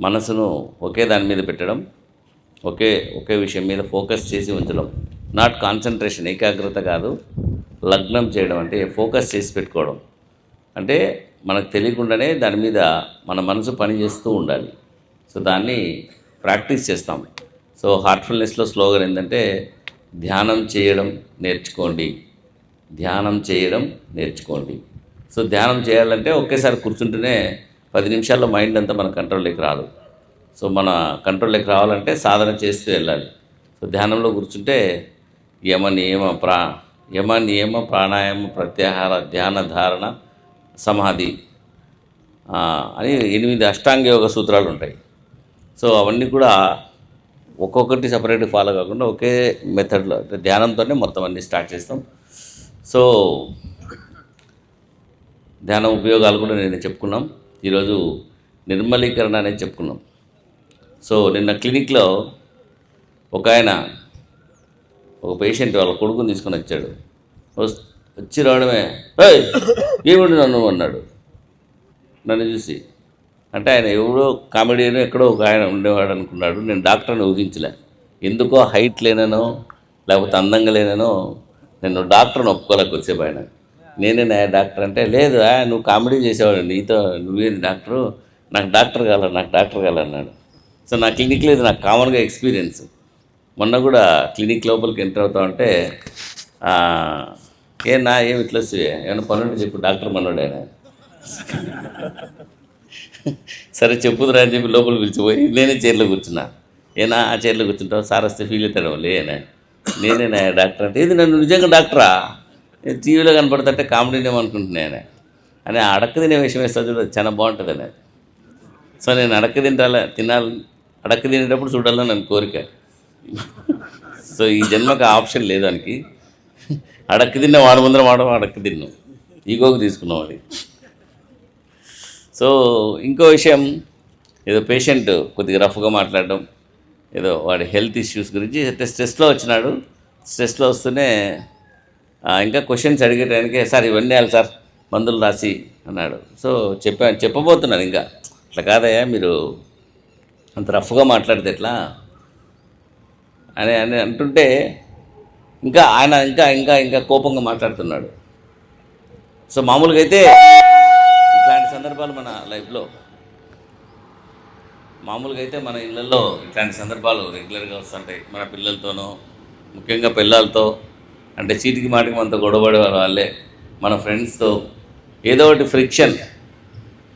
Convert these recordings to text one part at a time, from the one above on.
మనసును ఒకే దాని మీద పెట్టడం, ఒకే విషయం మీద ఫోకస్ చేసి ఉంచడం. నాట్ కాన్సన్ట్రేషన్, ఏకాగ్రత కాదు, లగ్నం చేయడం అంటే ఫోకస్ చేసి పెట్టుకోవడం. అంటే మనకు తెలియకుండానే దాని మీద మన మనసు పని చేస్తూ ఉండాలి. సో దాన్ని ప్రాక్టీస్ చేస్తాం. సో హార్ట్ఫుల్నెస్లో స్లోగన్ ఏంటంటే ధ్యానం చేయడం నేర్చుకోండి, ధ్యానం చేయడం నేర్చుకోండి. సో ధ్యానం చేయాలంటే ఒకేసారి కూర్చుంటేనే 10 నిమిషాల్లో మైండ్ అంతా మన కంట్రోల్లోకి రాదు. సో మన కంట్రోల్లోకి రావాలంటే సాధన చేస్తూ వెళ్ళాలి. సో ధ్యానంలో కూర్చుంటే యమ నియమ ప్రాణాయామ ప్రత్యాహార ధ్యాన ధారణ సమాధి అని 8 అష్టాంగ యోగ సూత్రాలు ఉంటాయి. సో అవన్నీ కూడా ఒక్కొక్కటి సపరేట్ ఫాలో కాకుండా ఒకే మెథడ్లో ధ్యానంతోనే మొత్తం అన్నీ స్టార్ట్ చేస్తాం. సో ధ్యానం ఉపయోగాలు కూడా నేను చెప్పుకున్నాం. ఈరోజు నిర్మలీకరణ అనేది చెప్పుకున్నాం. సో నిన్న క్లినిక్లో ఒక పేషెంట్ వాళ్ళ కొడుకుని తీసుకొని వచ్చాడు. వచ్చి రావడమే ఏమిటి నన్ను అన్నాడు. నన్ను చూసి అంటే ఆయన ఎవడో కామెడీని ఎక్కడో ఒక ఆయన ఉండేవాడు అనుకున్నాడు. నేను డాక్టర్ని ఊహించలే. ఎందుకో హైట్ లేననో లేకపోతే అందంగా లేననో నేను డాక్టర్ని ఒప్పుకోలేక వచ్చేపు ఆయన. నేనే డాక్టర్ అంటే లేదు నువ్వు కామెడీ చేసేవాడు, నీతో నువ్వేంది డాక్టరు, నాకు డాక్టర్ కావాలన్నాడు. సో నా క్లినిక్లో ఇది నాకు కామన్గా ఎక్స్పీరియన్స్. మొన్న కూడా క్లినిక్ లోపలికి ఎంటర్ అవుతా ఉంటే ఏమి ఇట్లా ఏమైనా పనులు చెప్పు, డాక్టర్ మనోడు ఆయన. సరే చెప్పుదురా అని చెప్పి లోపల పిలిచిపోయి నేనే చైర్లో కూర్చున్నా. ఆ చైర్లో కూర్చుంటావు, సార్ వస్తే ఫీల్ అవుతాడు నేనే డాక్టర్ అంటే ఇది నన్ను నిజంగా డాక్టరా, టీవీలో కనపడుతుంటే కామెడీనేమో అనుకుంటున్నాను అని అడక్క తినే విషయం వేస్తా చూడ చాలా బాగుంటుంది అనేది. సో నేను అడక్క తినేటప్పుడు చూడాలని నన్ను కోరిక. సో ఈ జన్మకు ఆప్షన్ లేదు దానికి. అడక్క తిన్న వాడు ముందర అడక్క తిన్నాం, ఈగోకి తీసుకున్నాం అది. సో ఇంకో విషయం, ఏదో పేషెంట్ కొద్దిగా రఫ్గా మాట్లాడడం, ఏదో వాడి హెల్త్ ఇష్యూస్ గురించి స్ట్రెస్లో వచ్చినాడు. స్ట్రెస్లో వస్తూనే ఇంకా క్వశ్చన్స్ అడిగేటానికి సార్ ఇవన్నీ వేయాలి సార్ మందులు రాసి అన్నాడు. సో చెప్పబోతున్నాను ఇంకా అట్లా కాదయ్యా మీరు అంత రఫ్గా మాట్లాడితే ఎట్లా అని అంటుంటే ఇంకా ఆయన ఇంకా కోపంగా మాట్లాడుతున్నాడు. సో మామూలుగా అయితే ఇట్లాంటి సందర్భాలు మన లైఫ్లో మన ఇళ్ళల్లో ఇట్లాంటి సందర్భాలు రెగ్యులర్గా వస్తుంటాయి. మన పిల్లలతోనో ముఖ్యంగా పిల్లలతో అంటే చీటికి మాటికి మనతో గొడవపడే వాళ్ళే, మన ఫ్రెండ్స్తో ఏదో ఒకటి ఫ్రిక్షన్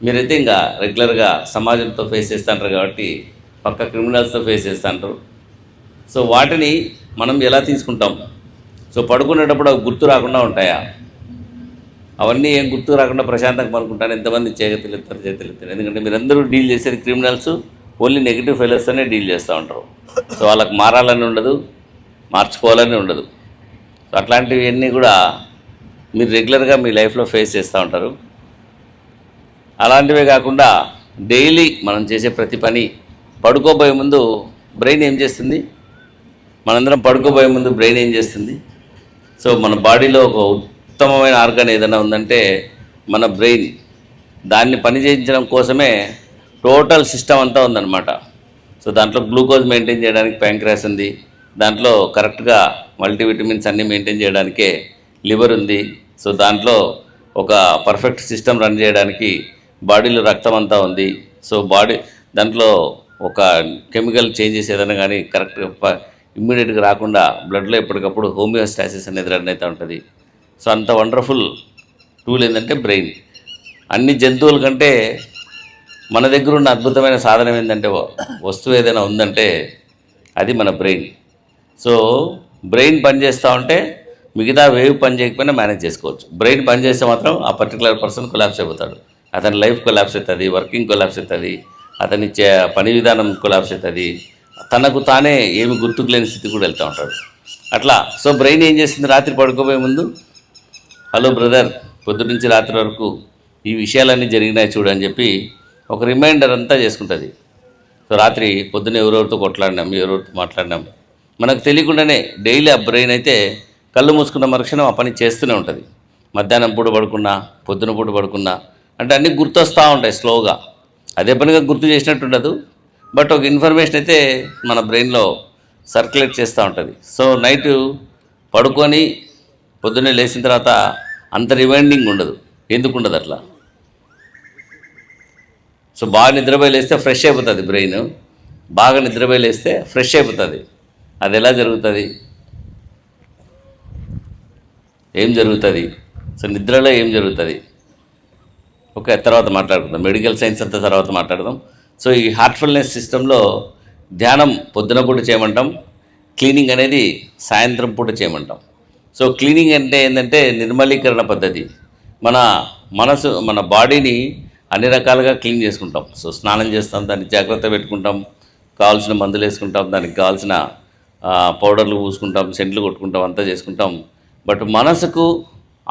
మీరైతే ఇంకా రెగ్యులర్గా సమాజంతో ఫేస్ చేస్తుంటారు కాబట్టి పక్క క్రిమినల్స్తో ఫేస్ చేస్తుంటారు. సో వాటిని మనం ఎలా తీసుకుంటాం? సో పడుకునేటప్పుడు అవి గుర్తు రాకుండా ఉంటాయా? అవన్నీ ఏం గుర్తు రాకుండా ప్రశాంతంగా పడుకుంటాను. ఎంతమంది చేతులు ఎత్తారు. ఎందుకంటే మీరందరూ డీల్ చేసేది క్రిమినల్స్ ఓన్లీ నెగిటివ్ ఫెయిలర్స్తోనే డీల్ చేస్తూ ఉంటారు. సో వాళ్ళకి మారాలని ఉండదు, మార్చుకోవాలని ఉండదు. సో అట్లాంటివన్నీ కూడా మీరు రెగ్యులర్గా మీ లైఫ్లో ఫేస్ చేస్తూ ఉంటారు. అలాంటివే కాకుండా డైలీ మనం చేసే ప్రతి పని పడుకోబోయే ముందు బ్రెయిన్ ఏం చేస్తుంది? మనందరం పడుకోబోయే ముందు బ్రెయిన్ ఏం చేస్తుంది? సో మన బాడీలో ఒక ఉత్తమమైన ఆర్గాన్ ఏదైనా ఉందంటే మన బ్రెయిన్. దాన్ని పని చేయించడం కోసమే టోటల్ సిస్టమ్ అంతా ఉందన్నమాట. సో దాంట్లో గ్లూకోజ్ మెయింటైన్ చేయడానికి ప్యాంక్రియాస్ ఉంది, దాంట్లో కరెక్ట్గా మల్టీవిటమిన్స్ అన్నీ మెయింటైన్ చేయడానికే లివర్ ఉంది. సో దాంట్లో ఒక పర్ఫెక్ట్ సిస్టమ్ రన్ చేయడానికి బాడీలో రక్తం అంతా ఉంది. సో దాంట్లో ఒక కెమికల్ చేంజెస్ ఏదైనా కానీ కరెక్ట్గా ఇమ్మీడియట్గా రాకుండా బ్లడ్లో ఎప్పటికప్పుడు హోమియోస్టాసిస్ అనేది రన్ అవుతూ ఉంటుంది. సో అంత వండర్ఫుల్ టూల్ ఏంటంటే బ్రెయిన్. అన్ని జంతువుల కంటే మన దగ్గర ఉన్న అద్భుతమైన సాధనం ఏంటంటే వస్తువు ఏదైనా ఉందంటే అది మన బ్రెయిన్. సో బ్రెయిన్ పనిచేస్తూ ఉంటే మిగతా వేవ్ పని చేయకపోయినా మేనేజ్ చేసుకోవచ్చు. బ్రెయిన్ పనిచేస్తే మాత్రం ఆ పర్టికులర్ పర్సన్ కొలాప్స్ అయిపోతాడు. అతని లైఫ్ కొలాప్స్ అవుతుంది, వర్కింగ్ కొలాప్స్ అవుతుంది, అతని పని విధానం కొలాప్స్ అవుతుంది, తనకు తానే ఏమి గుర్తుకు లేని స్థితి కూడా వెళ్తూ ఉంటాడు అట్లా. సో బ్రెయిన్ ఏం చేస్తుంది? రాత్రి పడుకోబోయే ముందు హలో బ్రదర్, పొద్దు నుంచి రాత్రి వరకు ఈ విషయాలన్నీ జరిగినాయి చూడని చెప్పి ఒక రిమైండర్ అంతా చేసుకుంటుంది. సో రాత్రి పొద్దున్న ఎవరెవరితో కొట్లాడినాం, ఎవరెవరితో మాట్లాడినాం మనకు తెలియకుండానే డైలీ ఆ బ్రెయిన్ అయితే కళ్ళు మూసుకున్న మరుక్షణం ఆ పని చేస్తూనే ఉంటుంది. మధ్యాహ్నం పూట పడుకున్నా, పొద్దున పూట పడుకున్నా అంటే అన్నీ గుర్తొస్తూ ఉంటాయి స్లోగా. అదే పనిగా గుర్తు చేసినట్టు ఉండదు, బట్ ఒక ఇన్ఫర్మేషన్ అయితే మన బ్రెయిన్లో సర్క్యులేట్ చేస్తూ ఉంటుంది. సో నైట్ పడుకొని పొద్దున్నే లేచిన తర్వాత అంత రిమైండింగ్ ఉండదు. ఎందుకు ఉండదు అట్లా? సో బాగా నిద్రపోయి లేస్తే ఫ్రెష్ అయిపోతుంది బ్రెయిన్. బాగా నిద్రపోయి లేస్తే ఫ్రెష్ అయిపోతుంది. అది ఎలా జరుగుతుంది? ఏం జరుగుతుంది? సో నిద్రలో ఏం జరుగుతుంది? ఓకే, తర్వాత మాట్లాడుకుందాం. మెడికల్ సైన్స్ అంతా తర్వాత మాట్లాడదాం. సో ఈ హార్ట్ఫుల్నెస్ సిస్టంలో ధ్యానం పొద్దున పూట చేయమంటాం, క్లీనింగ్ అనేది సాయంత్రం పూట చేయమంటాం. సో క్లీనింగ్ అంటే ఏంటంటే నిర్మలీకరణ పద్ధతి. మన మనసు, మన బాడీని అన్ని రకాలుగా క్లీన్ చేసుకుంటాం. సో స్నానం చేస్తాం, దాన్ని జాగ్రత్త పెట్టుకుంటాం, కావాల్సిన మందులు వేసుకుంటాం, దానికి కావాల్సిన పౌడర్లు పూసుకుంటాం, సెంట్లు కొట్టుకుంటాం, అంతా చేసుకుంటాం. బట్ మనసుకు,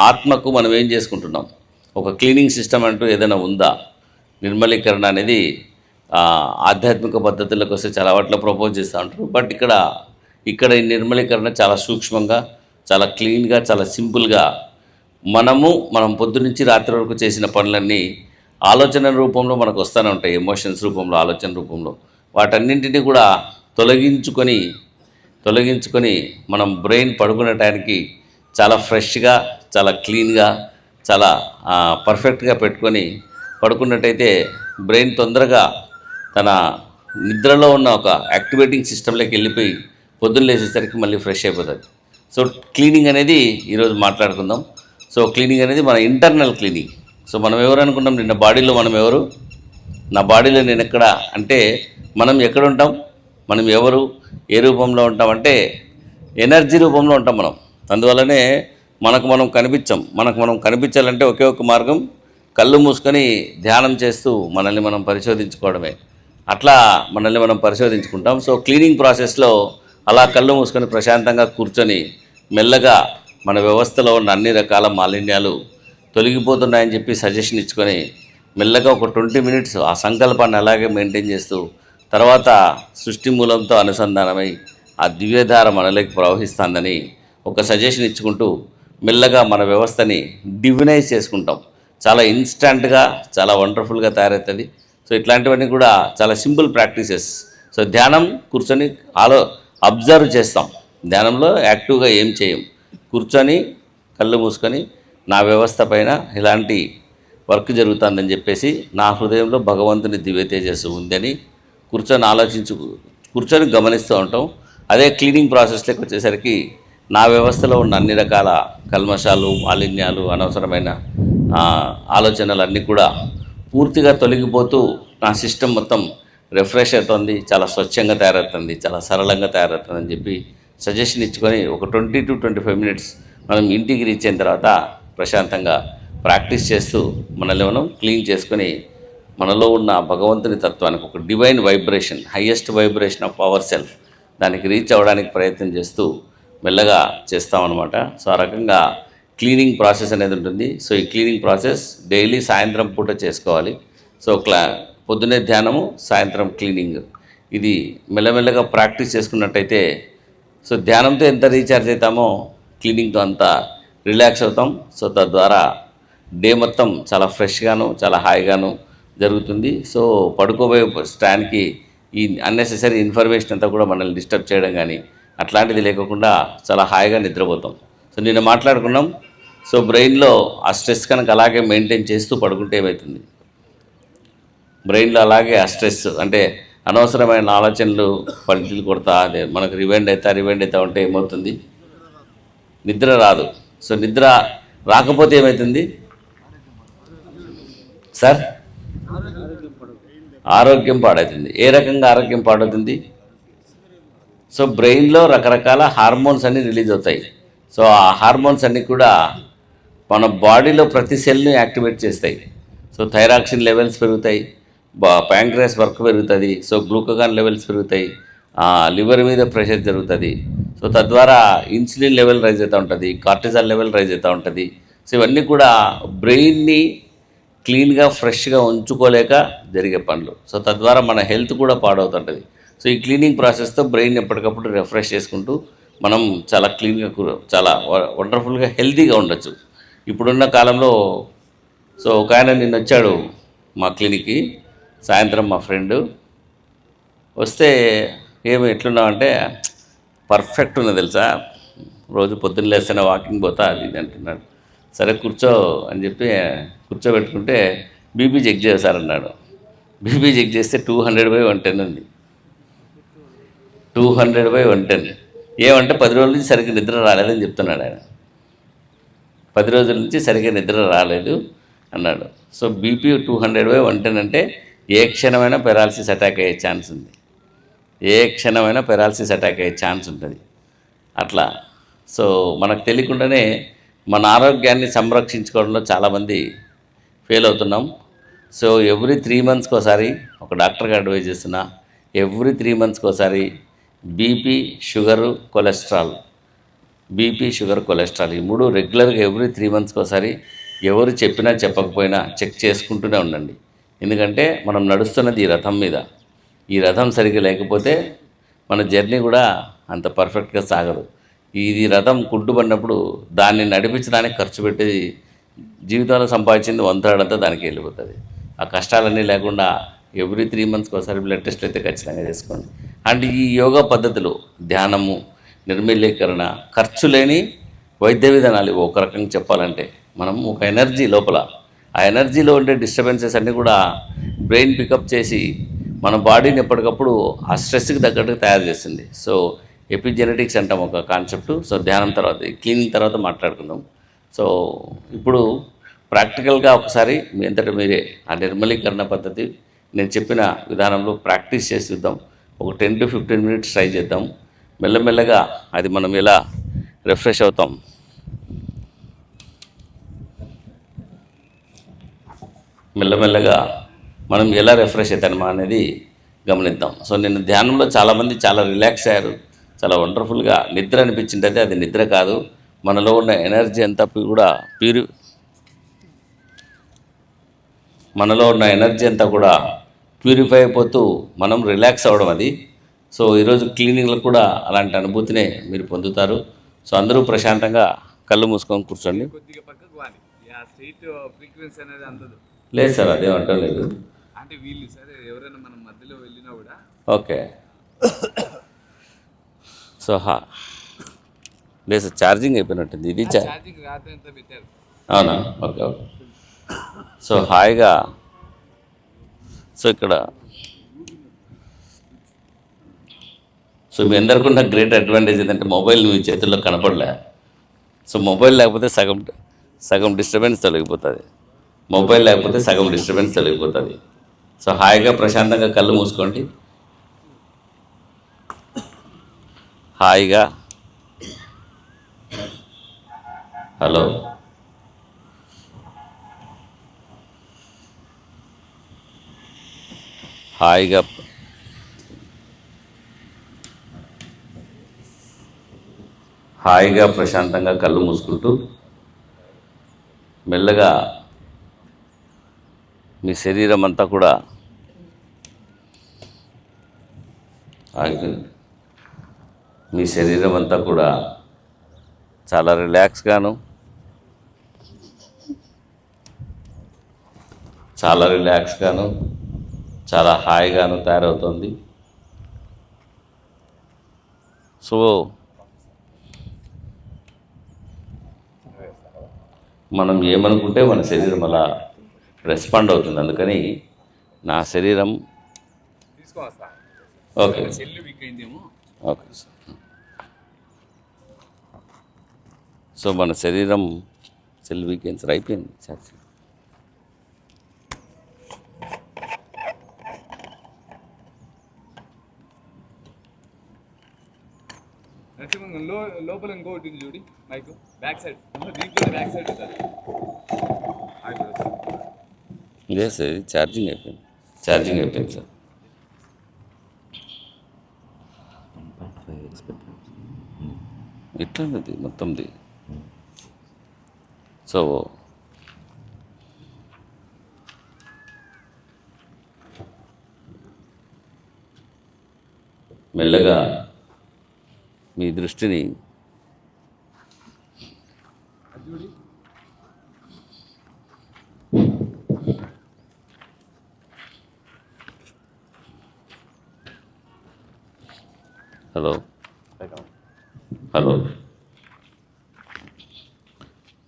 ఆత్మకు మనం ఏం చేసుకుంటున్నాం? ఒక క్లీనింగ్ సిస్టమ్ అంటూ ఏదైనా ఉందా? నిర్మలీకరణ అనేది ఆధ్యాత్మిక పద్ధతులకు వస్తే చాలా వాటిలో ప్రపోజ్ చేస్తూ ఉంటారు. బట్ ఇక్కడ ఈ నిర్మలీకరణ చాలా సూక్ష్మంగా, చాలా క్లీన్గా, చాలా సింపుల్గా మనం పొద్దునుంచి రాత్రి వరకు చేసిన పనులన్నీ ఆలోచన రూపంలో మనకు వస్తూనే ఉంటాయి. ఎమోషన్స్ రూపంలో, ఆలోచన రూపంలో వాటన్నింటినీ కూడా తొలగించుకొని మనం బ్రెయిన్ పడుకునే టైంకి చాలా ఫ్రెష్గా, చాలా క్లీన్గా, చాలా పర్ఫెక్ట్గా పెట్టుకొని పడుకున్నట్టయితే బ్రెయిన్ తొందరగా తన నిద్రలో ఉన్న ఒక యాక్టివేటింగ్ సిస్టంలోకి వెళ్ళిపోయి పొద్దున్న లేచేసరికి మళ్ళీ ఫ్రెష్ అయిపోతుంది. సో క్లీనింగ్ అనేది ఈరోజు మాట్లాడుకుందాం. సో క్లీనింగ్ అనేది మన ఇంటర్నల్ క్లీనింగ్. సో మనం ఎవరు అనుకుంటాం? నిన్న బాడీలో మనం ఎవరు? నా బాడీలో నేను ఎక్కడ అంటే మనం ఎక్కడ ఉంటాం? మనం ఎవరు? ఏ రూపంలో ఉంటాం అంటే ఎనర్జీ రూపంలో ఉంటాం మనం. అందువల్లనే మనకు మనం కనిపించాలంటే ఒకే ఒక మార్గం, కళ్ళు మూసుకొని ధ్యానం చేస్తూ మనల్ని మనం పరిశోధించుకోవడమే. అట్లా మనల్ని మనం పరిశోధించుకుంటాం. సో క్లీనింగ్ ప్రాసెస్లో అలా కళ్ళు మూసుకొని ప్రశాంతంగా కూర్చొని మెల్లగా మన వ్యవస్థలో ఉన్న అన్ని రకాల మాలిన్యాలు తొలగిపోతున్నాయని చెప్పి సజెషన్ ఇచ్చుకొని మెల్లగా ఒక 20 మినిట్స్ ఆ సంకల్పాన్ని అలాగే మెయింటైన్ చేస్తూ తర్వాత సృష్టి మూలంతో అనుసంధానమై ఆ దివ్యధార మనలోకి ప్రవహిస్తుందని ఒక సజెషన్ ఇచ్చుకుంటూ మెల్లగా మన వ్యవస్థని డివినైజ్ చేసుకుంటాం. చాలా ఇన్స్టంట్గా, చాలా వండర్ఫుల్గా తయారవుతుంది. సో ఇట్లాంటివన్నీ కూడా చాలా సింపుల్ ప్రాక్టీసెస్. సో ధ్యానం కూర్చొని అబ్జర్వ్ చేస్తాం. ధ్యానంలో యాక్టివ్గా ఏం చేయం, కూర్చొని కళ్ళు మూసుకొని నా వ్యవస్థ పైన ఇలాంటి వర్క్ జరుగుతుందని చెప్పేసి నా హృదయంలో భగవంతుని దివ్య తేజస్సు ఉందని కూర్చొని గమనిస్తూ ఉంటాం. అదే క్లీనింగ్ ప్రాసెస్లోకి వచ్చేసరికి నా వ్యవస్థలో ఉన్న అన్ని రకాల కల్మషాలు, మాలిన్యాలు, అనవసరమైన ఆలోచనలు అన్నీ కూడా పూర్తిగా తొలగిపోతూ నా సిస్టమ్ మొత్తం రిఫ్రెష్ అవుతుంది, చాలా స్వచ్ఛంగా తయారవుతుంది, చాలా సరళంగా తయారవుతుందని చెప్పి సజెషన్ ఇచ్చుకొని ఒక 20 to 25 మినిట్స్ మనం ఇంటికి రీచ్ అయిన తర్వాత ప్రశాంతంగా ప్రాక్టీస్ చేస్తూ మనల్ని మనం క్లీన్ చేసుకొని మనలో ఉన్న భగవంతుని తత్వానికి ఒక divine vibration, highest vibration of our self, దానికి రీచ్ అవ్వడానికి ప్రయత్నం చేస్తూ మెల్లగా చేస్తామన్నమాట. సో ఆ రకంగా క్లీనింగ్ ప్రాసెస్ అనేది ఉంటుంది. సో ఈ క్లీనింగ్ ప్రాసెస్ డైలీ సాయంత్రం పూట చేసుకోవాలి. సో పొద్దున్నే ధ్యానము, సాయంత్రం క్లీనింగ్, ఇది మెల్లమెల్లగా ప్రాక్టీస్ చేసుకున్నట్టయితే సో ధ్యానంతో ఎంత రీఛార్జ్ అవుతామో క్లీనింగ్తో అంత రిలాక్స్ అవుతాం. సో తద్వారా డే మొత్తం చాలా ఫ్రెష్గాను, చాలా హాయిగాను జరుగుతుంది. సో పడుకోబోయే స్టాండ్కి ఈ అన్నెసెసరీ ఇన్ఫర్మేషన్ అంతా కూడా మనల్ని డిస్టర్బ్ చేయడం కానీ అట్లాంటిది లేకుండా చాలా హాయిగా నిద్రపోతాం. సో నిన్న మాట్లాడుకున్నాం. సో బ్రెయిన్లో ఆ స్ట్రెస్ కనుక అలాగే మెయింటైన్ చేస్తూ పడుకుంటే ఏమవుతుంది? బ్రెయిన్లో అలాగే ఆ స్ట్రెస్ అంటే అనవసరమైన ఆలోచనలు పల్టీలు కొడతా అదే మనకు రివైండ్ అవుతా ఉంటే ఏమవుతుంది? నిద్ర రాదు. సో నిద్ర రాకపోతే ఏమవుతుంది సార్? ఆరోగ్యం పాడవుతుంది. ఏ రకంగా ఆరోగ్యం పాడవుతుంది? సో బ్రెయిన్లో రకరకాల హార్మోన్స్ అన్నీ రిలీజ్ అవుతాయి. సో ఆ హార్మోన్స్ అన్నీ కూడా మన బాడీలో ప్రతి సెల్ని యాక్టివేట్ చేస్తాయి. సో థైరాక్సిన్ లెవెల్స్ పెరుగుతాయి, ప్యాంక్రియాస్ వర్క్ పెరుగుతుంది, సో గ్లూకగాన్ లెవెల్స్ పెరుగుతాయి, లివర్ మీద ప్రెషర్ జరుగుతుంది. సో తద్వారా ఇన్సులిన్ లెవెల్ రైజ్ అవుతూ ఉంటుంది, కార్టిజాల్ లెవెల్ రైజ్ అవుతూ ఉంటుంది. సో ఇవన్నీ కూడా బ్రెయిన్ని క్లీన్గా, ఫ్రెష్గా ఉంచుకోలేక జరిగే పనులు. సో తద్వారా మన హెల్త్ కూడా పాడవుతుంటుంది. సో ఈ క్లీనింగ్ ప్రాసెస్తో బ్రెయిన్ ఎప్పటికప్పుడు రిఫ్రెష్ చేసుకుంటూ మనం చాలా క్లీన్గా, చాలా వండర్ఫుల్గా, హెల్తీగా ఉండొచ్చు. ఇప్పుడున్న కాలంలో సో ఒక ఆయన నిన్న వచ్చాడు మా క్లినిక్కి సాయంత్రం, మా ఫ్రెండు. వస్తే ఏమి ఎట్లున్నావు అంటే పర్ఫెక్ట్ ఉన్నది తెలుసా, రోజు పొద్దున్న లేస్తేనే వాకింగ్ పోతా అది ఇది అంటున్నాడు. సరే కూర్చో అని చెప్పి కూర్చోబెట్టుకుంటే బీపీ చెక్ చేశారన్నాడు. బీపీ చెక్ చేస్తే 200/110 ఉంది. 200/110 ఏమంటే 10 రోజుల నుంచి సరిగ్గా నిద్ర రాలేదని చెప్తున్నాడు ఆయన. 10 రోజుల నుంచి సరిగ్గా నిద్ర రాలేదు అన్నాడు. సో బీపీ 200/110 అంటే ఏ క్షణమైనా పెరాలసిస్ అటాక్ అయ్యే ఛాన్స్ ఉంది. ఏ క్షణమైనా పెరాలసిస్ అటాక్ అయ్యే ఛాన్స్ ఉంటుంది. అట్లా సో మనకు తెలియకుండానే మన ఆరోగ్యాన్ని సంరక్షించుకోవడంలో చాలామంది ఫెయిల్ అవుతున్నాం. సో ఎవ్రీ 3 మంత్స్కి ఒకసారి ఒక డాక్టర్గా అడ్వైజ్ చేస్తున్నా, ఎవ్రీ 3 మంత్స్కి ఒకసారి BP, sugar, cholesterol, BP, sugar, cholesterol ఈ 3 రెగ్యులర్గా ఎవ్రీ 3 మంత్స్కి ఒకసారి ఎవరు చెప్పినా చెప్పకపోయినా చెక్ చేసుకుంటూనే ఉండండి. ఎందుకంటే మనం నడుస్తున్నది ఈ రథం మీద. ఈ రథం సరిగ్గా లేకపోతే మన జర్నీ కూడా అంత పర్ఫెక్ట్గా సాగదు. ఇది రథం కుంటుపడినప్పుడు దాన్ని నడిపించడానికి ఖర్చు పెట్టేది జీవితంలో సంపాదించింది 1/3 దానికి వెళ్ళిపోతుంది. ఆ కష్టాలన్నీ లేకుండా ఎవ్రీ 3 మంత్స్కి ఒకసారి బ్లడ్ టెస్ట్ అయితే ఖచ్చితంగా చేసుకోండి. అండ్ ఈ యోగా పద్ధతులు, ధ్యానము, నిర్మలీకరణ, ఖర్చు లేని వైద్య విధానాలు ఇవి. ఒక రకంగా చెప్పాలంటే మనం ఒక ఎనర్జీ లోపల, ఆ ఎనర్జీలో ఉండే డిస్టర్బెన్సెస్ అన్నీ కూడా బ్రెయిన్ పికప్ చేసి మన బాడీని ఎప్పటికప్పుడు ఆ స్ట్రెస్కి తగ్గట్టుగా తయారు చేస్తుంది. సో ఎపిజెనెటిక్స్ అంటాం ఒక కాన్సెప్ట్. సో ధ్యానం తర్వాత, క్లీనింగ్ తర్వాత మాట్లాడుకుందాం. సో ఇప్పుడు ప్రాక్టికల్గా ఒకసారి మీ అంతటా మీరే ఆ నిర్మలీకరణ పద్ధతి నేను చెప్పిన విధానంలో ప్రాక్టీస్ చేసి చూద్దాం. ఒక 10 to 15 minutes ట్రై చేద్దాం. మెల్లమెల్లగా అది మనం ఎలా రిఫ్రెష్ అవుతాం, మెల్లమెల్లగా మనం ఎలా రిఫ్రెష్ అవుతామా అనేది గమనిద్దాం. సో నేను ధ్యానంలో చాలామంది చాలా రిలాక్స్ అయ్యారు, చాలా వండర్ఫుల్గా నిద్ర అనిపించింది. అది నిద్ర కాదు, మనలో ఉన్న ఎనర్జీ అంతా కూడా మనలో ఉన్న ఎనర్జీ అంతా కూడా ప్యూరిఫై అయిపోతూ మనం రిలాక్స్ అవ్వడం అది. సో ఈరోజు క్లీనింగ్లో కూడా అలాంటి అనుభూతినే మీరు పొందుతారు. సో అందరూ ప్రశాంతంగా కళ్ళు మూసుకొని కూర్చోండి. కొద్దిగా పక్కకు వాలి. ఆ స్ట్రీట్ ఫ్రీక్వెన్సీ అనేది అందదు. లేదు సార్, అదేం అంటలేదు. అంటే వీళ్ళు సార్ ఎవరైనా మనం మధ్యలో వెళ్ళినా కూడా ఓకే. సో లేదు సార్, ఛార్జింగ్ అయిపోయినట్టుంది. ఇది ఛార్జింగ్ రాత్రి అంతా పెట్టారు. అవునా? Okay okay. సో హాయిగా, సో ఇక్కడ సో మీ అందరికీ ఉన్న గ్రేట్ అడ్వాంటేజ్ ఏంటంటే మొబైల్ మీ చేతుల్లో కనపడలే. సో మొబైల్ లేకపోతే సగం డిస్టర్బెన్స్ తొలగిపోతుంది. మొబైల్ లేకపోతే సగం డిస్టర్బెన్స్ తొలగిపోతుంది. సో హాయిగా ప్రశాంతంగా కళ్ళు మూసుకోండి. హాయిగా హలో హాయిగా ప్రశాంతంగా కళ్ళు మూసుకుంటూ మెల్లగా మీ శరీరం అంతా కూడా మీ శరీరం అంతా కూడా చాలా రిలాక్స్గాను, చాలా హాయిగాను తయారవుతుంది. సో మనం ఏమనుకుంటే మన శరీరం అలా రెస్పాండ్ అవుతుంది. అందుకని నా శరీరం తీసుకోవస్తా. ఓకే సెల్ వీక్ అయిందేమో. ఓకే. సో మన శరీరం సెల్ వీకెండ్స్ అయిపోయింది. ఛార్జింగ్ లోపల ఇంకోటి చూడి మైక్ బ్యాక్ సైడ్, దీంట్లో బ్యాక్ సైడ్ ఉంటుంది. ఇదే సార్, ఇది ఛార్జింగ్ అయిపోయింది సార్. ఇట్లన్నది మొత్తంది. సో మెల్లగా మీ దృష్టిని హలో హలో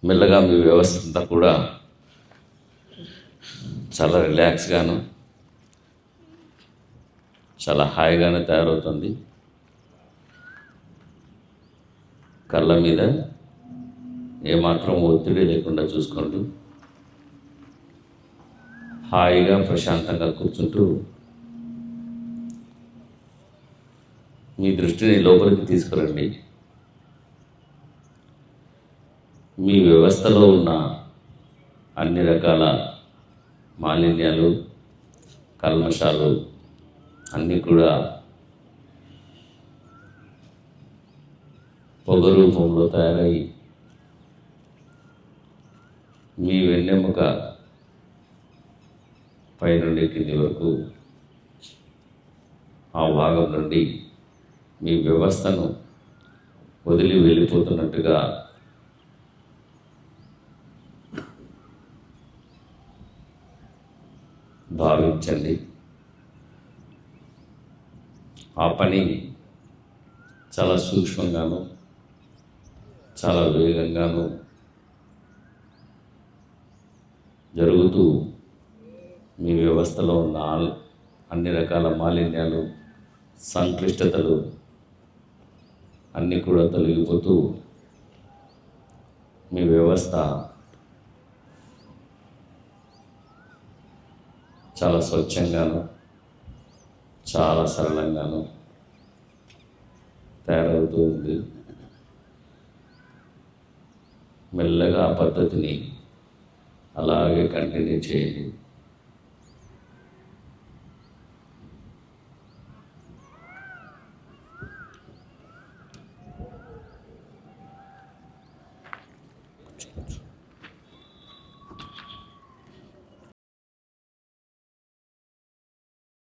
మెల్లగా మీ వ్యవస్థ అంతా కూడా చాలా రిలాక్స్గాను చాలా హాయిగానే తయారవుతుంది. కళ్ళ మీద ఏమాత్రం ఒత్తిడి లేకుండా చూసుకోండి. హాయిగా ప్రశాంతంగా కూర్చుంటూ మీ దృష్టిని లోపలికి తీసుకురండి. మీ వ్యవస్థలో ఉన్న అన్ని రకాల మాలిన్యాలు, కల్మషాలు అన్నీ కూడా పొగ రూపంలో తయారై మీ వెన్నెముక పైనుండి కింది వరకు ఆ భాగం నుండి మీ వ్యవస్థను వదిలి వెళ్ళిపోతున్నట్టుగా భావించండి. ఆ పని చాలా సూక్ష్మంగాను చాలా వేగంగాను జరుగుతూ మీ వ్యవస్థలో ఉన్న అన్ని రకాల మాలిన్యాలు, సంక్లిష్టతలు అన్నీ కూడా తొలగిపోతూ మీ వ్యవస్థ చాలా స్వచ్ఛంగాను చాలా సరళంగాను తయారవుతూ ఉంది. మెల్లగా ఆ పద్ధతిని అలాగే కంటిన్యూ చేయండి.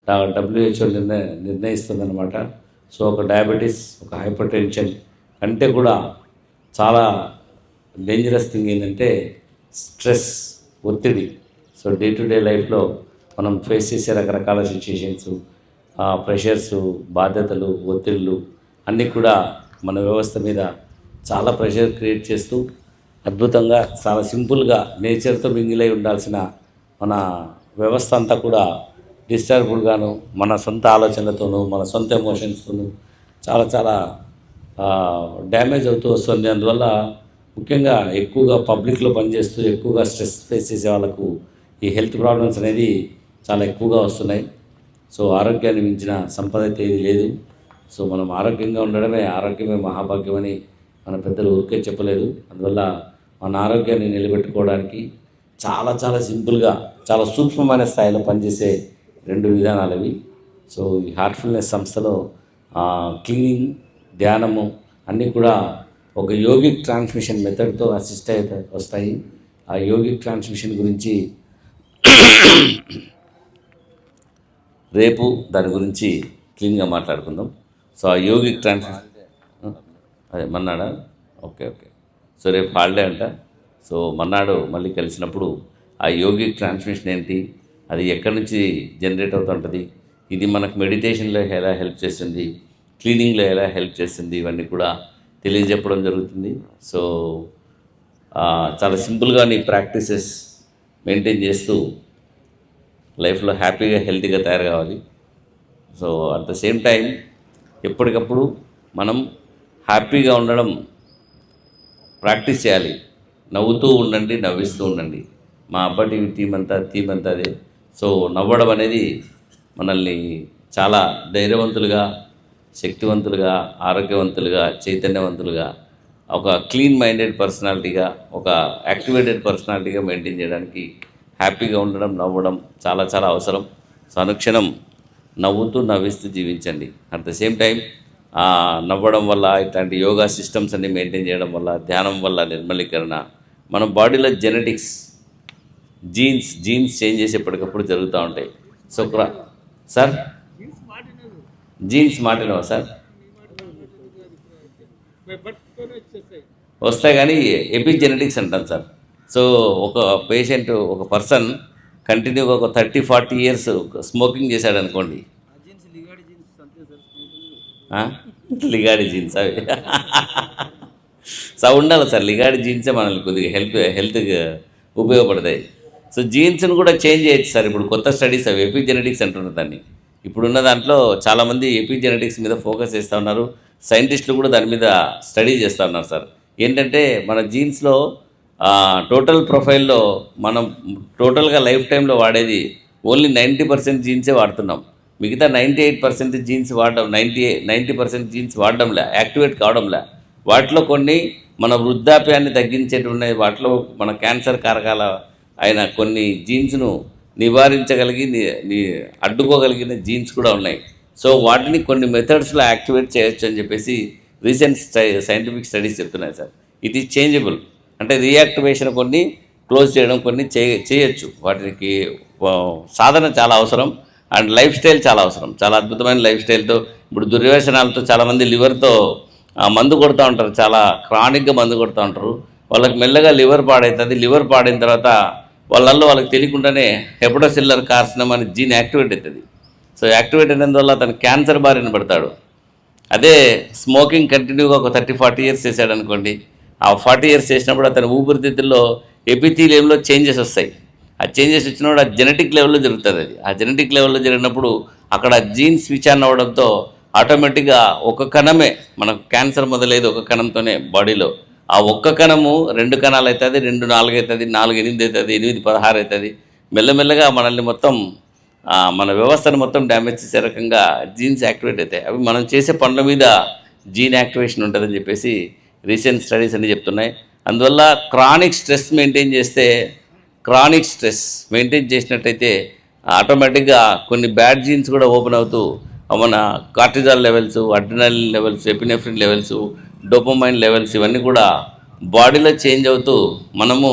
WHO నిర్ణయిస్తుందన్నమాట. సో ఒక డయాబెటీస్, ఒక హైపర్ టెన్షన్ కంటే కూడా చాలా డేంజరస్ థింగ్ ఏంటంటే స్ట్రెస్, ఒత్తిడి. సో డే టు డే లైఫ్లో మనం ఫేస్ చేసే రకరకాల సిచ్యుయేషన్స్, ప్రెషర్స్, బాధ్యతలు, ఒత్తిళ్ళు అన్నీ కూడా మన వ్యవస్థ మీద చాలా ప్రెషర్ క్రియేట్ చేస్తూ అద్భుతంగా చాలా సింపుల్గా నేచర్తో మింగిలై ఉండాల్సిన మన వ్యవస్థ అంతా కూడా డిస్టర్బ్డ్గాను మన సొంత ఆలోచనలతోనూ మన సొంత ఎమోషన్స్తోనూ చాలా చాలా డ్యామేజ్ అవుతూ వస్తుంది. అందువల్ల ముఖ్యంగా ఎక్కువగా పబ్లిక్లో పనిచేస్తూ ఎక్కువగా స్ట్రెస్ ఫేస్ చేసే వాళ్ళకు ఈ హెల్త్ ప్రాబ్లమ్స్ అనేది చాలా ఎక్కువగా వస్తున్నాయి. సో ఆరోగ్యాన్ని మించిన సంపద అయితే ఏది లేదు. సో మనం ఆరోగ్యంగా ఉండడమే ఆరోగ్యమే మహాభాగ్యమని మన పెద్దలు ఊరికే చెప్పలేదు. అందువల్ల మన ఆరోగ్యాన్ని నిలబెట్టుకోవడానికి చాలా చాలా సింపుల్గా చాలా సూక్ష్మమైన స్థాయిలో పనిచేసే 2 విధానాలు అవి. సో ఈ హార్ట్ఫుల్నెస్ సంస్థలో క్లీనింగ్, ధ్యానము అన్నీ కూడా ఒక యోగిక్ ట్రాన్స్మిషన్ మెథడ్తో అసిస్ట్ అయితే వస్తాయి. ఆ యోగిక్ ట్రాన్స్మిషన్ గురించి రేపు దాని గురించి క్లీన్గా మాట్లాడుకుందాం. సో ఆ యోగిక్ అదే మన్నాడా? ఓకే. సో రేపు హాలిడే అంట. సో మన్నాడు మళ్ళీ కలిసినప్పుడు ఆ యోగిక్ ట్రాన్స్మిషన్ ఏంటి, అది ఎక్కడి నుంచి జనరేట్ అవుతుంటుంది, ఇది మనకు మెడిటేషన్లో ఎలా హెల్ప్ చేస్తుంది, క్లీనింగ్లో ఎలా హెల్ప్ చేస్తుంది, ఇవన్నీ కూడా తెలియజెప్పడం జరుగుతుంది. సో చాలా సింపుల్గా నీ ప్రాక్టీసెస్ మెయింటైన్ చేస్తూ లైఫ్లో హ్యాపీగా హెల్తీగా తయారు కావాలి. So at the same time ఎప్పటికప్పుడు మనం హ్యాపీగా ఉండడం ప్రాక్టీస్ చేయాలి. నవ్వుతూ ఉండండి, నవ్విస్తూ ఉండండి. మా అబ్బటి థీమ్ అంతా అదే. సో నవ్వడం అనేది మనల్ని చాలా ధైర్యవంతులుగా, శక్తివంతులుగా, ఆరోగ్యవంతులుగా, చైతన్యవంతులుగా, ఒక క్లీన్ మైండెడ్ పర్సనాలిటీగా, ఒక యాక్టివేటెడ్ పర్సనాలిటీగా మెయింటైన్ చేయడానికి హ్యాపీగా ఉండడం, నవ్వడం చాలా చాలా అవసరం. సో అనుక్షణం నవ్వుతూ నవ్విస్తూ జీవించండి. అట్ ద సేమ్ టైం నవ్వడం వల్ల, ఇట్లాంటి యోగా సిస్టమ్స్ అన్ని మెయింటైన్ చేయడం వల్ల, ధ్యానం వల్ల నిర్మలీకరణ, మన బాడీలో జెనెటిక్స్, జీన్స్ చేంజ్ చేసేప్పటికప్పుడు జరుగుతూ ఉంటాయి. సో సార్ జీన్స్ మాటినవా సార్? వస్తాయి కానీ ఎపిజెనెటిక్స్ అంటాం సార్. సో ఒక పేషెంట్, ఒక పర్సన్ కంటిన్యూగా ఒక 30-40 ఇయర్స్ స్మోకింగ్ చేశాడు అనుకోండి, ఆ? లిగాడి జీన్స్ అవి సో ఉండాలి సార్, లిగాడి జీన్సే మనల్ని కొద్దిగా హెల్త్కి ఉపయోగపడతాయి. సో జీన్స్ని కూడా చేంజ్ చేయొచ్చు సార్. ఇప్పుడు కొత్త స్టడీస్ అవి ఎపిజెనెటిక్స్ అంటున్నారు దాన్ని. ఇప్పుడున్న దాంట్లో చాలామంది ఎపిజెనెటిక్స్ మీద ఫోకస్ చేస్తూ ఉన్నారు. సైంటిస్టులు కూడా దాని మీద స్టడీ చేస్తూ ఉన్నారు సార్. ఏంటంటే మన జీన్స్లో టోటల్ ప్రొఫైల్లో మనం టోటల్గా లైఫ్ టైంలో వాడేది ఓన్లీ 90% జీన్సే వాడుతున్నాం. మిగతా 98% జీన్స్ వాడడం 90% జీన్స్ వాడడంలే, యాక్టివేట్ కావడంలే. వాటిలో కొన్ని మన వృద్ధాప్యాన్ని తగ్గించేటువంటి, వాటిలో మన క్యాన్సర్ కారకాల అయిన కొన్ని జీన్స్ను నివారించగలిగి అడ్డుకోగలిగిన జీన్స్ కూడా ఉన్నాయి. సో వాటిని కొన్ని మెథడ్స్లో యాక్టివేట్ చేయొచ్చు అని చెప్పేసి రీసెంట్ సైంటిఫిక్ స్టడీస్ చెప్తున్నాయి సార్. ఇట్ ఈస్ చేంజబుల్, అంటే రీయాక్టివేషన్ కొన్ని క్లోజ్ చేయడం కొన్ని చేయొచ్చు. వాటికి సాధన చాలా అవసరం అండ్ లైఫ్ స్టైల్ చాలా అవసరం. చాలా అద్భుతమైన లైఫ్ స్టైల్తో, ఇప్పుడు దుర్వ్యసనాలతో చాలామంది లివర్తో మందు కొడుతూ ఉంటారు, చాలా క్రానిక్గా మందు కొడుతూ ఉంటారు. వాళ్ళకి మెల్లగా లివర్ పాడవుతుంది. లివర్ పాడైన తర్వాత వాళ్ళకి తెలియకుండానే హెపటోసెల్యులర్ కార్సినోమా అనే జీన్ యాక్టివేట్ అవుతుంది. సో యాక్టివేట్ అయినందువల్ల అతను క్యాన్సర్ బారిన పడతాడు. అదే స్మోకింగ్ కంటిన్యూగా ఒక 30-40 ఇయర్స్ చేశాడు అనుకోండి, ఆ 40 ఇయర్స్ చేసినప్పుడు అతని ఊపిరితిత్తుల్లో ఎపిథీలియంలో చేంజెస్ వస్తాయి. ఆ చేంజెస్ వచ్చినప్పుడు ఆ జెనెటిక్ లెవెల్లో జరుగుతుంది. అది ఆ జెనెటిక్ లెవెల్లో జరిగినప్పుడు అక్కడ జీన్ స్విచ్ ఆన్ అవ్వడంతో ఆటోమేటిక్గా ఒక కణమే, మనకు క్యాన్సర్ మొదలయ్యేది ఒక కణంతోనే బాడీలో. ఆ ఒక్క కణము 2 కణాలు అవుతుంది, 2 4 అవుతుంది, 4 8 అవుతుంది, 8 16 అవుతుంది. మెల్లమెల్లగా మనల్ని మొత్తం మన వ్యవస్థను మొత్తం డ్యామేజ్ చేసే రకంగా జీన్స్ యాక్టివేట్ అవుతాయి. అవి మనం చేసే పనుల మీద జీన్ యాక్టివేషన్ ఉంటుందని చెప్పేసి రీసెంట్ స్టడీస్ అన్నీ చెప్తున్నాయి. అందువల్ల క్రానిక్ స్ట్రెస్ మెయింటైన్ చేసినట్టయితే ఆటోమేటిక్గా కొన్ని బ్యాడ్ జీన్స్ కూడా ఓపెన్ అవుతూ మన cortisol levels, adrenal levels, epinephrine levels, dopamine levels ఇవన్నీ కూడా బాడీలో చేంజ్ అవుతూ మనము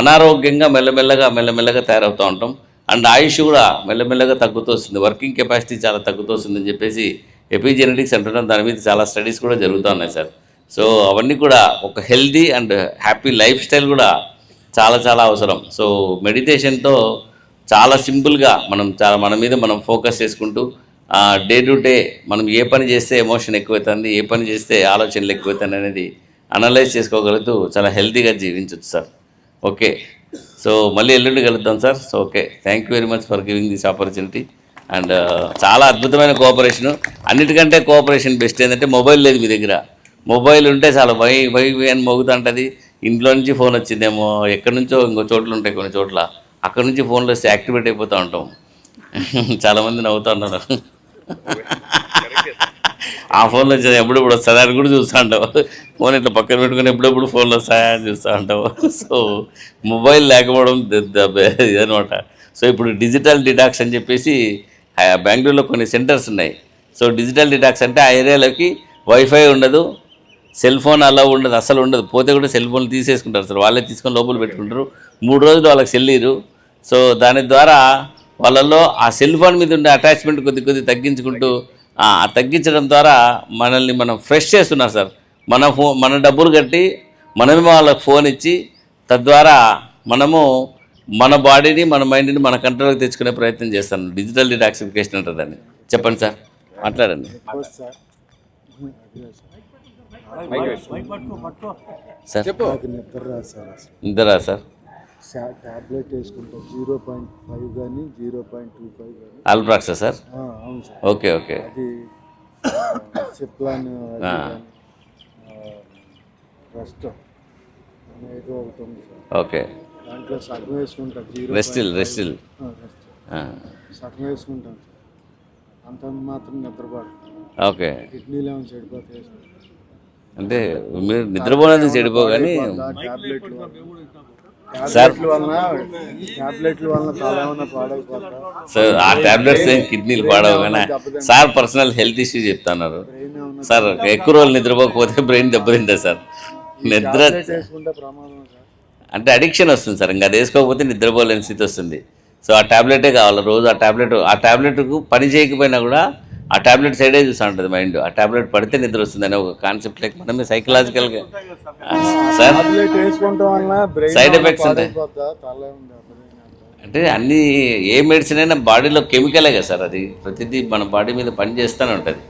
అనారోగ్యంగా మెల్లమెల్లగా తయారవుతూ ఉంటాం. అండ్ ఆయుష్ కూడా మెల్లమెల్లగా తగ్గుతూ వస్తుంది, వర్కింగ్ కెపాసిటీ చాలా తగ్గుతూ వస్తుందని చెప్పేసి ఎపిజెనెటిక్స్ అంటున్నాం. దాని మీద చాలా స్టడీస్ కూడా జరుగుతూ ఉన్నాయి సార్. సో అవన్నీ కూడా ఒక healthy and happy life style కూడా చాలా చాలా అవసరం. సో మెడిటేషన్తో చాలా సింపుల్గా మన మీద మనం ఫోకస్ చేసుకుంటూ డే టు డే మనం ఏ పని చేస్తే ఎమోషన్ ఎక్కువవుతుంది, ఏ పని చేస్తే ఆలోచనలు ఎక్కువవుతుంది అనేది అనలైజ్ చేసుకోగలుగుతూ చాలా హెల్తీగా జీవించవచ్చు సార్. ఓకే, సో మళ్ళీ ఎల్లుండి కలుద్దాం sir. So okay, thank you very much for giving this opportunity. And చాలా అద్భుతమైన కోఆపరేషను. అన్నిటికంటే కోఆపరేషన్ బెస్ట్ ఏంటంటే మొబైల్ లేదు మీ దగ్గర. మొబైల్ ఉంటే చాలా వై అని మోగుతుంటుంది. ఇంట్లో నుంచి ఫోన్ వచ్చిందేమో, ఎక్కడి నుంచో ఇంకో చోట్ల ఉంటాయి కొన్ని చోట్ల, అక్కడ నుంచి ఫోన్లో వస్తే యాక్టివేట్ అయిపోతూ ఉంటాం. చాలామంది నవ్వుతూ ఉన్నారు. ఆ ఫోన్లో వచ్చేది ఎప్పుడెప్పుడు వస్తుంది అని కూడా చూస్తూ ఉంటావు. ఫోన్ ఇట్లా పక్కన పెట్టుకుని ఎప్పుడెప్పుడు ఫోన్లో వస్తాయా అని చూస్తూ ఉంటావు. సో మొబైల్ లేకపోవడం ఇదనమాట. సో ఇప్పుడు డిజిటల్ డిటాక్స్ అని చెప్పేసి బెంగళూరులో కొన్ని సెంటర్స్ ఉన్నాయి. సో డిజిటల్ డిటాక్స్ అంటే ఆ ఏరియాలోకి వైఫై ఉండదు, సెల్ ఫోన్ అలా ఉండదు, అసలు ఉండదు. పోతే కూడా సెల్ ఫోన్లు తీసేసుకుంటారు సార్, వాళ్ళే తీసుకొని లోపల పెట్టుకుంటారు. 3 రోజులు వాళ్ళకి సెల్లీరు. సో దాని ద్వారా వాళ్ళల్లో ఆ సెల్ ఫోన్ మీద ఉండే అటాచ్మెంట్ కొద్ది తగ్గించుకుంటూ తగ్గించడం ద్వారా మనల్ని మనం ఫ్రెష్ చేస్తున్నారు సార్. మన డబ్బులు కట్టి మనమే వాళ్ళకి ఫోన్ ఇచ్చి తద్వారా మనము మన బాడీని, మన మైండ్ని మన కంట్రోల్కి తెచ్చుకునే ప్రయత్నం చేస్తాను. డిజిటల్ డిటాక్సిఫికేషన్ అంటారు దాన్ని. చెప్పండి సార్, మాట్లాడండి సార్. నిద్ర సార్ టాబ్లెట్ వేసుకుంటాం 0.5 కానీ 0.25 కానీ ఆల్ప్రాక్సా సార్? అవును సార్. Okay okay. అది సిప్లాన్ రెస్ట్ ఏదో అవుతుంది సార్. ఓకే, దాంట్లో సగం వేసుకుంటాం. రెస్టిల్ సగం వేసుకుంటాం సార్, అంత మాత్రం నిద్రపోదు. ఓకే, కిడ్నీలో ఏమైనా చెడిపోతే అంటే మీరు నిద్రపోలేదు చెడిపోగాని ట్యాబ్లెట్ల వలన తల ఏమైనా పాడైపోతా సార్. ఆ ట్యాబ్లెట్స్ ఏం కిడ్నీలు పాడవు కానీ సార్ పర్సనల్ హెల్త్ ఇష్యూ చెప్తున్నారు సార్. ఎక్కువ రోజులు నిద్రపోకపోతే బ్రెయిన్ దెబ్బతింటుంది సార్. నిద్ర వేసుకుంటే ప్రమాదం సార్. అంటే అడిక్షన్ వస్తుంది సార్, ఇంకా అది వేసుకోకపోతే నిద్రపోలేని స్థితి వస్తుంది. సో ఆ ట్యాబ్లెటే కావాలి రోజు. ఆ ట్యాబ్లెట్కు పని చేయకపోయినా కూడా ఆ ట్యాబ్లెట్ సైడే చూస్తూ ఉంటుంది మైండ్. ఆ ట్యాబ్లెట్ పడితే నిద్ర వస్తుంది అనే ఒక కాన్సెప్ట్ లేక మనమే సైకలాజికల్గా సార్ టాబ్లెట్ వేసుకుంటాం వల్ల సైడ్ ఎఫెక్ట్స్ ఉంటాయి. అంటే అన్ని ఏ మెడిసిన్ అయినా బాడీలో కెమికలే కదా సార్, అది ప్రతిదీ మన బాడీ మీద పని చేస్తూనే ఉంటుంది.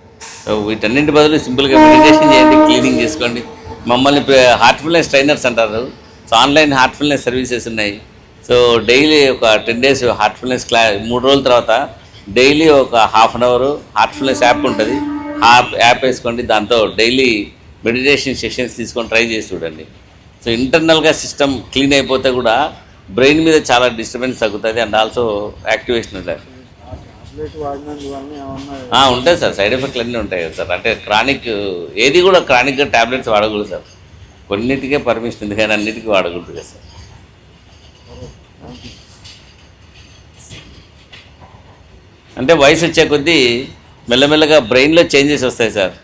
సో వీటన్నింటి బదులు సింపుల్గా మెడిటేషన్ చేయండి, క్లీనింగ్ చేసుకోండి. మమ్మల్ని హార్ట్ఫుల్నెస్ ట్రైనర్స్ అంటారు. సో ఆన్లైన్ హార్ట్ఫుల్నెస్ సర్వీసెస్ ఉన్నాయి. సో డైలీ ఒక 10 days హార్ట్ఫుల్నెస్ 3 రోజుల తర్వాత డైలీ ఒక ½ an hour హార్ట్ఫుల్నెస్ యాప్ ఉంటుంది. ఆ యాప్ వేసుకోండి, దాంతో డైలీ మెడిటేషన్ సెషన్స్ తీసుకొని ట్రై చేసి చూడండి. సో ఇంటర్నల్గా సిస్టమ్ క్లీన్ అయిపోతే కూడా బ్రెయిన్ మీద చాలా డిస్టర్బెన్స్ తగ్గుతుంది అండ్ ఆల్సో యాక్టివేషన్ ఉంటుంది. టాబ్లెట్ వాడినందువల్ల ఏమన్నా ఉంటాయి సార్, సైడ్ ఎఫెక్ట్లు అన్నీ ఉంటాయి కదా సార్. అంటే క్రానిక్ ఏది కూడా క్రానిక్గా ట్యాబ్లెట్స్ వాడకూడదు సార్. కొన్నిటికే పర్మిషన్ ఉంది కానీ అన్నిటికీ వాడకూడదు కదా సార్. అంటే వయసు వచ్చే కొద్దీ మెల్లమెల్లగా బ్రెయిన్లో చేంజెస్ వస్తాయి సార్.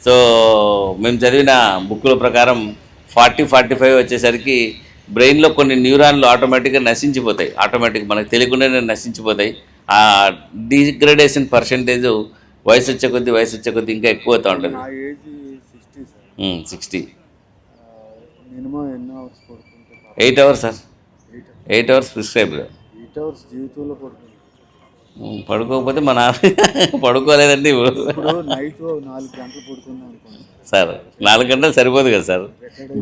సో మేము చదివిన బుక్కుల ప్రకారం 40-45 వచ్చేసరికి బ్రెయిన్లో కొన్ని న్యూరాన్లు ఆటోమేటిక్గా నశించిపోతాయి. మనకు తెలియకుండానే నశించిపోతాయి. ఆ డిగ్రేడేషన్ పర్సెంటేజ్ వయసు వచ్చే కొద్దీ ఇంకా ఎక్కువ అవుతూ ఉంటుంది. నా ఏజ్ 60 సార్. 60. మినిమం ఎన్ని అవర్స్ పడుతుంటే 8 hours sir. 8 hours prescribed. 8 hours జీవితంలో పడుతుంది. పడుకోకపోతే మా నాన్న పడుకోలేదండి. ఇప్పుడు నైట్ 4 గంటలు పడుతుంది అనుకోండి సార్, 4 గంటలు సరిపోదు కదా సార్.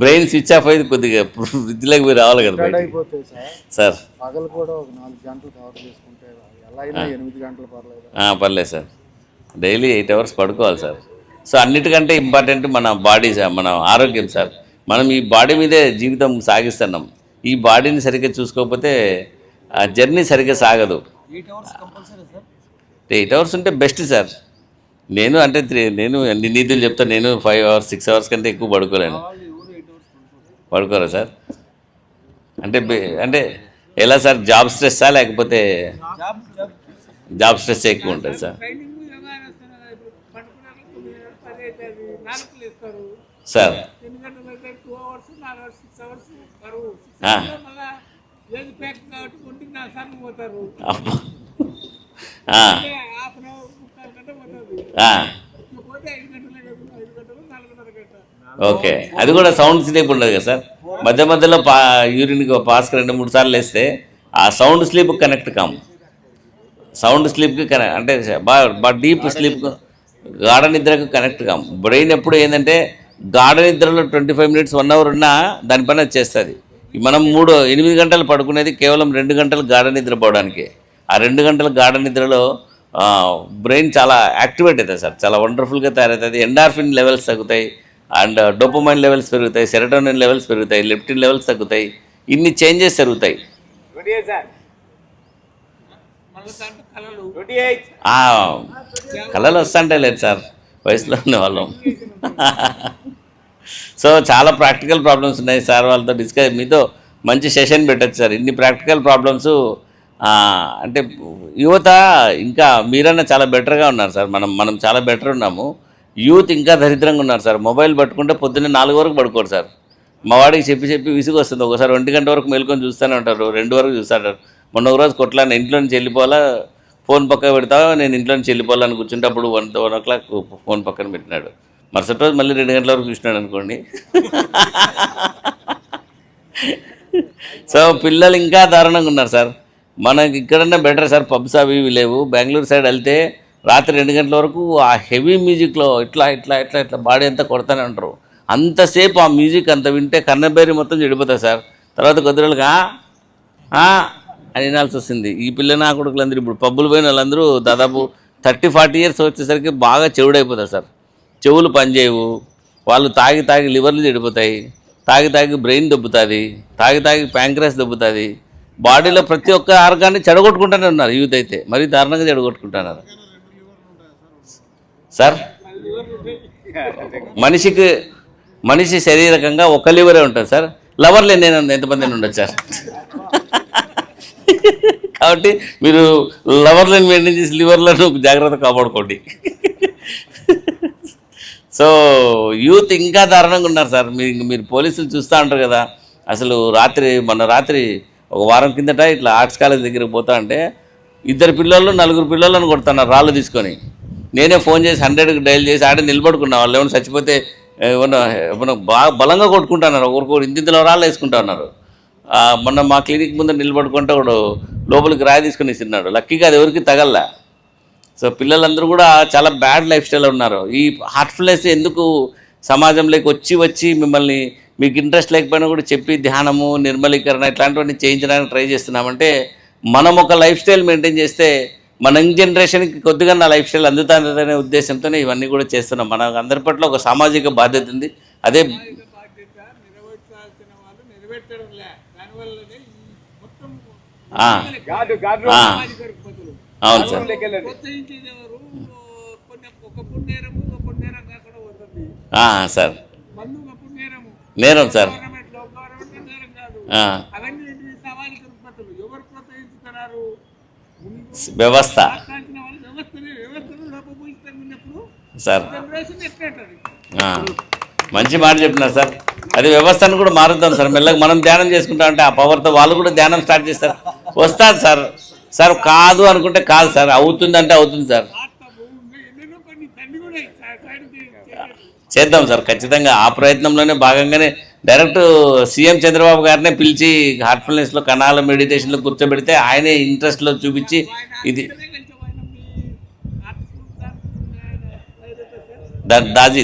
బ్రెయిన్ స్విచ్ ఆఫ్ అయితే కొద్దిగా వృద్ధిలోకి మీరు రావాలి కదా రిటైర్డ్ బయటికి. అయిపోతే సార్ సార్ పగలు కూడా ఒక 4 గంటలు కవర్ చేసుకుంటే ఎలా అయినా 8 గంటలు పర్లేదు. పర్లేదు సార్, డైలీ 8 hours పడుకోవాలి సార్. సో అన్నిటికంటే ఇంపార్టెంట్ మన బాడీ సార్, మన ఆరోగ్యం సార్. మనం ఈ బాడీ మీదే జీవితం సాగిస్తున్నాం. ఈ బాడీని సరిగ్గా చూసుకోకపోతే ఆ జర్నీ సరిగ్గా సాగదు. 8 hours కంపల్సరీ సార్. 8 hours ఉంటే బెస్ట్ సార్. నేను అన్ని నీతులు చెప్తాను. నేను 5 hours 6 hours కంటే ఎక్కువ పడుకోలేను. వాళ్ళు ఎవరు 8 hours పడుకోరు. పడుకోరా సార్? అంటే ఎలా సార్, జాబ్ స్ట్రెస్సా లేకపోతే జాబ్ స్ట్రెస్ ఎక్కువ ఉంటుంది సార్? సార్ అబ్బా. ఓకే, అది కూడా సౌండ్ స్లీప్ ఉండదు కదా సార్? మధ్యలో యూరిన్కి పాస్కి 2-3 సార్లు వేస్తే ఆ సౌండ్ స్లీప్ కనెక్ట్ కాము. సౌండ్ స్లీప్కి కనెక్ట్ అంటే బాగా డీప్ స్లీప్, గాఢ నిద్రకు కనెక్ట్ కాము. బ్రెయిన్ ఎప్పుడు ఏంటంటే గాఢ నిద్రలో 25 minutes 1 hour ఉన్నా దానిపైన చేస్తుంది. మనం 8 గంటలు పడుకునేది కేవలం 2 గంటలు గాఢ నిద్ర పోవడానికి. ఆ 2 గంటల గాఢ నిద్రలో బ్రెయిన్ చాలా యాక్టివేట్ అవుతుంది సార్, చాలా వండర్ఫుల్గా తయారవుతుంది. ఎండార్ఫిన్ లెవెల్స్ తగ్గుతాయి అండ్ డోపమైన్ లెవెల్స్ పెరుగుతాయి, సెరటోనిన్ లెవెల్స్ పెరుగుతాయి, లెప్టిన్ లెవెల్స్ తగ్గుతాయి. ఇన్ని చేంజెస్ జరుగుతాయి. కళలు వస్తుంటాయి లేదు సార్, వయసులో ఉన్న వాళ్ళం. సో చాలా ప్రాక్టికల్ ప్రాబ్లమ్స్ ఉన్నాయి సార్. వాళ్ళతో మీతో మంచి సెషన్ పెట్టచ్చు సార్. ఇన్ని ప్రాక్టికల్ ప్రాబ్లమ్స్ అంటే యువత ఇంకా మీరన్నా చాలా బెటర్గా ఉన్నారు సార్. మనం చాలా బెటర్ ఉన్నాము. యూత్ ఇంకా దరిద్రంగా ఉన్నారు సార్. మొబైల్ పట్టుకుంటే పొద్దున్నే 4 వరకు పడుకోరు సార్. మా వాడికి చెప్పి విసుగు వస్తుంది. ఒకసారి 1 గంట వరకు మేల్కొని చూస్తూనే ఉంటారు, 2 వరకు చూస్తారు. మొన్న ఒక రోజు కొట్లాను, ఇంట్లో నుంచి వెళ్ళిపోవాలా, ఫోన్ పక్కన పెడతావా, నేను ఇంట్లో నుంచి వెళ్ళిపోవాలని కూర్చుంటే అప్పుడు 1 o'clock ఫోన్ పక్కన పెట్టినాడు. మరుసటి రోజు మళ్ళీ 2 గంటల వరకు చూసినాడు అనుకోండి. సో పిల్లలు ఇంకా దారుణంగా ఉన్నారు సార్. మనకి ఇక్కడన్నా బెటర్ సార్, పబ్స్ అవి ఇవి లేవు. బెంగళూరు సైడ్ వెళ్తే రాత్రి 2 గంటల వరకు ఆ హెవీ మ్యూజిక్లో ఇట్లా బాడీ అంతా కొడతానే ఉంటారు. అంతసేపు ఆ మ్యూజిక్ అంత వింటే కన్నబేరి మొత్తం చెడిపోతుంది సార్. తర్వాత కొద్ది రోజులుగా అని వినాల్సి వస్తుంది. ఈ పిల్ల నా కొడుకులందరూ ఇప్పుడు పబ్బులు పోయిన వాళ్ళందరూ దాదాపు 30-40 years వచ్చేసరికి బాగా చెవుడైపోతారు సార్. చెవులు పనిచేయవు, వాళ్ళు తాగి లివర్లు చెడిపోతాయి, తాగి బ్రెయిన్ దొబ్బుతుంది, తాగి ప్యాంక్రస్ దొబ్బుతుంది. బాడీలో ప్రతి ఒక్క ఆర్గాన్ని చెడగొట్టుకుంటూనే ఉన్నారు యూత్ అయితే, మరీ దారుణంగా చెడగొట్టుకుంటున్నారు సార్. మనిషి శారీరకంగా ఒక లివరే ఉంటుంది సార్. లవర్లు ఎంతమంది ఉండదు సార్. కాబట్టి మీరు లవర్లను మెయింటైన్ చేసి లివర్లను జాగ్రత్త కాపాడుకోండి. సో యూత్ ఇంకా దారుణంగా ఉన్నారు సార్. మీరు పోలీసులు చూస్తూ ఉంటారు కదా. అసలు మొన్న రాత్రి ఒక వారం కిందట ఇట్లా ఆర్ట్స్ కాలేజ్ దగ్గరికి పోతా అంటే 2 పిల్లలు 4 పిల్లలను కొడుతున్నారు రాళ్ళు తీసుకొని. నేనే ఫోన్ చేసి 100కి డైల్ చేసి ఆడే నిలబడుకున్నా. వాళ్ళు ఏమైనా చచ్చిపోతే ఏమన్నా బాగా బలంగా కొట్టుకుంటున్నారు, ఒకరికొకరు ఇంతింతలో రాళ్ళు వేసుకుంటా ఉన్నారు. మొన్న మా క్లినిక్ ముందు నిలబడుకుంటే ఒకడు లోపలికి రాయి తీసుకుని ఇస్తున్నాడు. లక్కీగా అది ఎవరికి తగల్లా. సో పిల్లలందరూ కూడా చాలా బ్యాడ్ లైఫ్ స్టైల్ ఉన్నారు. ఈ హార్ట్ఫుల్నెస్ ఎందుకు సమాజంలోకి వచ్చి మిమ్మల్ని మీకు ఇంట్రెస్ట్ లేకపోయినా కూడా చెప్పి ధ్యానము, నిర్మలీకరణ ఇట్లాంటివన్నీ చేయించడానికి ట్రై చేస్తున్నామంటే మనం ఒక లైఫ్ స్టైల్ మెయింటైన్ చేస్తే మన యంగ్ జనరేషన్కి కొద్దిగా నా లైఫ్ స్టైల్ అందుతుందనే ఉద్దేశంతోనే ఇవన్నీ కూడా చేస్తున్నాం. మన అందరి పట్ల ఒక సామాజిక బాధ్యత ఉంది. అదే బాధ్యత నెరవేర్చాల్సిన వాళ్ళు నెరవేర్చడం లే. దానివల్లనే ఈ మొత్తం ఆ, అవును సార్. ప్రోత్సహించేది ఎవరు? ఒక పుణ్యేరము ఒక పుణ్యేరం కాకుండా పోతుంది. సార్ మందు ఒక పుణ్యేరము నేరం సార్. గవర్నమెంట్ నేరం కాదు. అవన్నీ సామాజిక రుగ్మతలు. ఎవరు ప్రోత్సహించుతున్నారు? వ్యవస్థ మాట్లాడిన వాళ్ళు వ్యవస్థను లోపభూయిష్టంగా ఉన్నప్పుడు సార్. జనరేషన్ ఎట్లుంటుంది? మంచి మాట చెప్పినారు సార్. అది వ్యవస్థను కూడా మారుద్దాం సార్. మెల్లగా మనం ధ్యానం చేసుకుంటా అంటే ఆ పవర్తో వాళ్ళు కూడా ధ్యానం స్టార్ట్ చేస్తారు. వస్తారు సార్. సార్ కాదు అనుకుంటే కాదు సార్, అవుతుందంటే అవుతుంది సార్. ఎన్నెన్నో కొన్ని తండ్రి కూడా సైడ్ చేద్దాం సార్ ఖచ్చితంగా. ఆ ప్రయత్నంలోనే భాగంగానే డైరెక్ట్ సీఎం చంద్రబాబు గారినే పిలిచి హార్ట్ఫుల్నెస్లో కణాల మెడిటేషన్లో కూర్చోబెడితే ఆయనే ఇంట్రెస్ట్లో చూపించి ఇది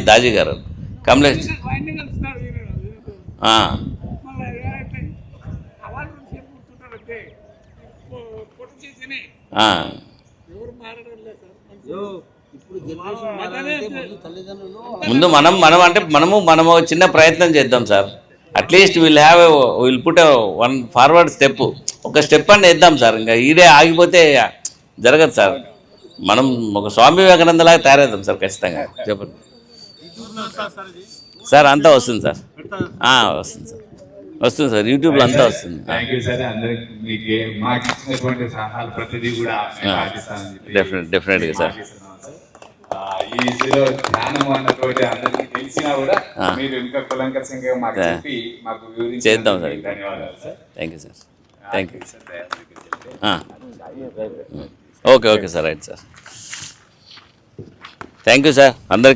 దాజీ గారు కమలేష్ ఎవరు మారడం లేదు సార్. ముందు మనం అంటే మనము చిన్న ప్రయత్నం చేద్దాం sir. At least will put one forward step, ఒక స్టెప్ అని వేద్దాం సార్. ఇంకా ఈడే ఆగిపోతే జరగదు సార్. మనం ఒక స్వామి వివేకానందలాగా తయారవుతాం సార్ ఖచ్చితంగా. చెప్పండి సార్. అంతా వస్తుంది సార్. వస్తుంది సార్, వస్తుంది సార్. యూట్యూబ్లో అంతా వస్తుంది. Thank you sir. అందరికి మీకు మాకు ఇచ్చినటువంటి సలహాలు ప్రతిదీ కూడా పాటిస్తానని చెప్పి డెఫినెట్గా సార్. ఈ దిశలో ధ్యానం అన్నటువంటి అందరికీ తెలిసినా కూడా మీరు ఇంకా కులంకషంగా మాకు చెప్పి మాకు వివరించి చేద్దాం సార్. ధన్యవాదాలు sir. Thank you sir. Thank you. Okay sir. Right sir. Thank you sir అందరికి.